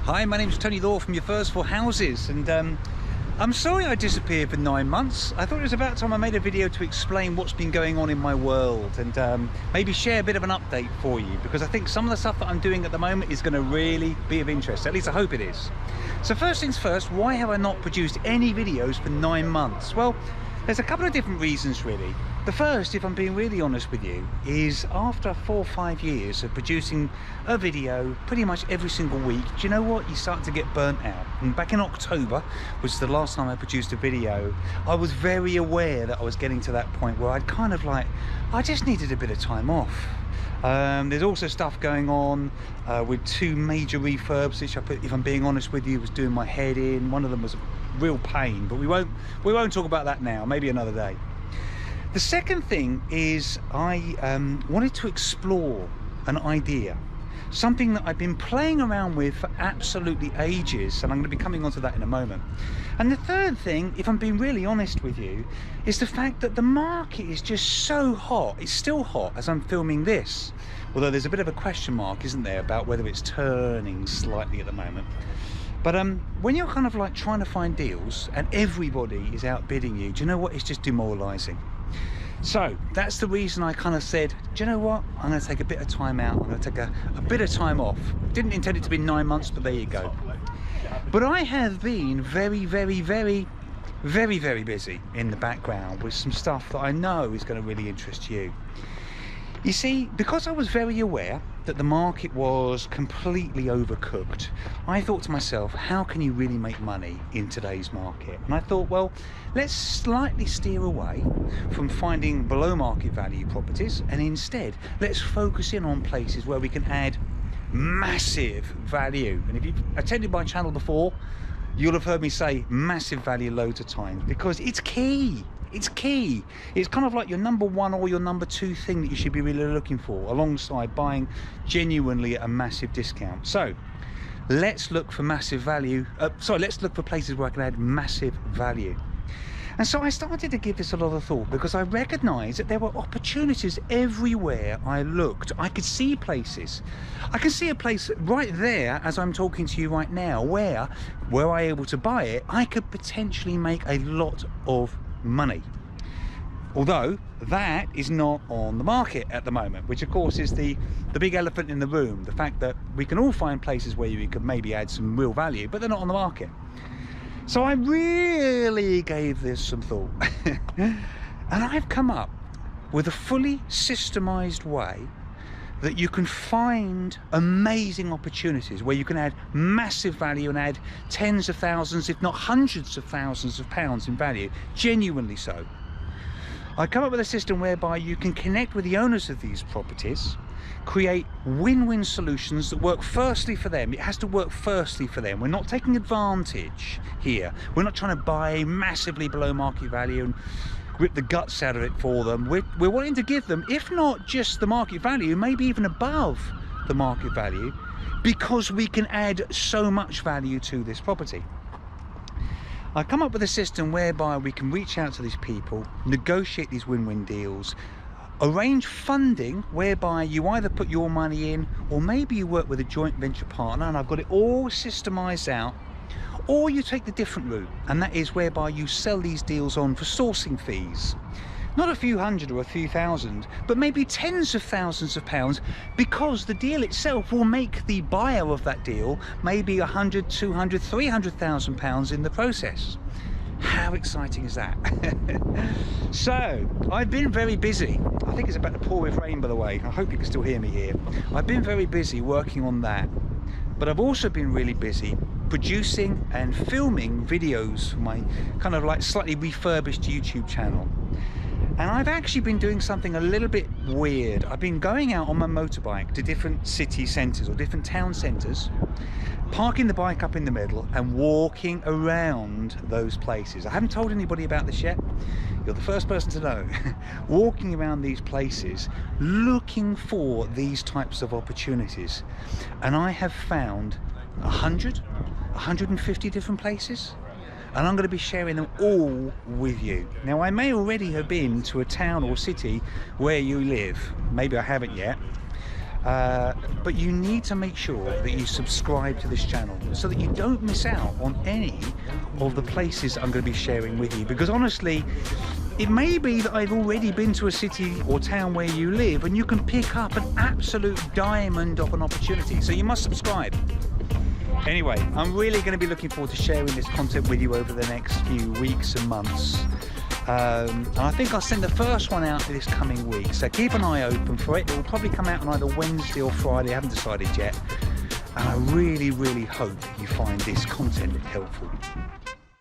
Hi, my name's Tony Law from Your First 4 Houses, and I'm sorry I disappeared for 9 months. I thought it was about time I made a video to explain what's been going on in my world and maybe share a bit of an update for you, because I think some of the stuff that I'm doing at the moment is going to really be of interest. At least I hope it is. So first things first, why have I not produced any videos for 9 months? Well, there's a couple of different reasons really. The first, if I'm being really honest with you, is after 4 or 5 years of producing a video pretty much every single week, do you know what? You start to get burnt out. And back in October, which is the last time I produced a video, I was very aware that I was getting to that point where I'd kind of like, I just needed a bit of time off. There's also stuff going on with 2 major refurbs, which if I'm being honest with you, was doing my head in. One of them was a real pain, but we won't talk about that now, maybe another day. The second thing is I wanted to explore an idea, something that I've been playing around with for absolutely ages, and I'm going to be coming onto that in a moment. And the third thing, if I'm being really honest with you, is the fact that the market is just so hot. It's still hot as I'm filming this, although there's a bit of a question mark, isn't there, about whether it's turning slightly at the moment. But when you're kind of like trying to find deals and everybody is outbidding you, do you know what? It's just demoralizing. So that's the reason I kind of said, do you know what? I'm going to take a bit of time out. I'm going to take a bit of time off. Didn't intend it to be 9 months, but there you go. But I have been very busy in the background with some stuff that I know is going to really interest you. You see, because I was very aware that the market was completely overcooked, I thought to myself, how can you really make money in today's market? And I thought, well, let's slightly steer away from finding below market value properties, and instead let's focus in on places where we can add massive value. And if you've attended my channel before, you'll have heard me say massive value loads of times, because it's key. It's key. It's kind of like your number 1 or your number 2 thing that you should be really looking for, alongside buying genuinely at a massive discount. So let's look for massive value. Let's look for places where I can add massive value. And so I started to give this a lot of thought, because I recognized that there were opportunities everywhere I looked. I could see places. I can see a place right there as I'm talking to you right now where, were I able to buy it, I could potentially make a lot of money. Although that is not on the market at the moment, which of course is the big elephant in the room, the fact that we can all find places where you could maybe add some real value, but they're not on the market. So I really gave this some thought and I've come up with a fully systemized way that you can find amazing opportunities where you can add massive value and add tens of thousands, if not hundreds of thousands of pounds in value, genuinely so. I come up with a system whereby you can connect with the owners of these properties, create win-win solutions that work firstly for them. It has to work firstly for them. We're not taking advantage here. We're not trying to buy massively below market value and rip the guts out of it for them. We're wanting to give them, if not just the market value, maybe even above the market value, because we can add so much value to this property. I come up with a system whereby we can reach out to these people, negotiate these win-win deals, arrange funding whereby you either put your money in or maybe you work with a joint venture partner, and I've got it all systemized out. Or you take the different route, and that is whereby you sell these deals on for sourcing fees. Not a few hundred or a few thousand, but maybe tens of thousands of pounds, because the deal itself will make the buyer of that deal maybe 100, 200, 300,000 pounds in the process. How exciting is that? So I've been very busy. I think it's about to pour with rain, by the way. I hope you can still hear me here. I've been very busy working on that, but I've also been really busy producing and filming videos for my kind of like slightly refurbished YouTube channel. And I've actually been doing something a little bit weird. I've been going out on my motorbike to different city centres or different town centres, parking the bike up in the middle and walking around those places. I haven't told anybody about this yet. You're the first person to know. Walking around these places, looking for these types of opportunities. And I have found 100, 150 different places. And I'm going to be sharing them all with you. Now, I may already have been to a town or city where you live. Maybe I haven't yet. but you need to make sure that you subscribe to this channel so that you don't miss out on any of the places I'm going to be sharing with you, because honestly, it may be that I've already been to a city or town where you live and you can pick up an absolute diamond of an opportunity, so you must subscribe. Anyway, I'm really going to be looking forward to sharing this content with you over the next few weeks and months. And I think I'll send the first one out this coming week, so keep an eye open for it. It will probably come out on either Wednesday or Friday, I haven't decided yet. And I really, really hope you find this content helpful.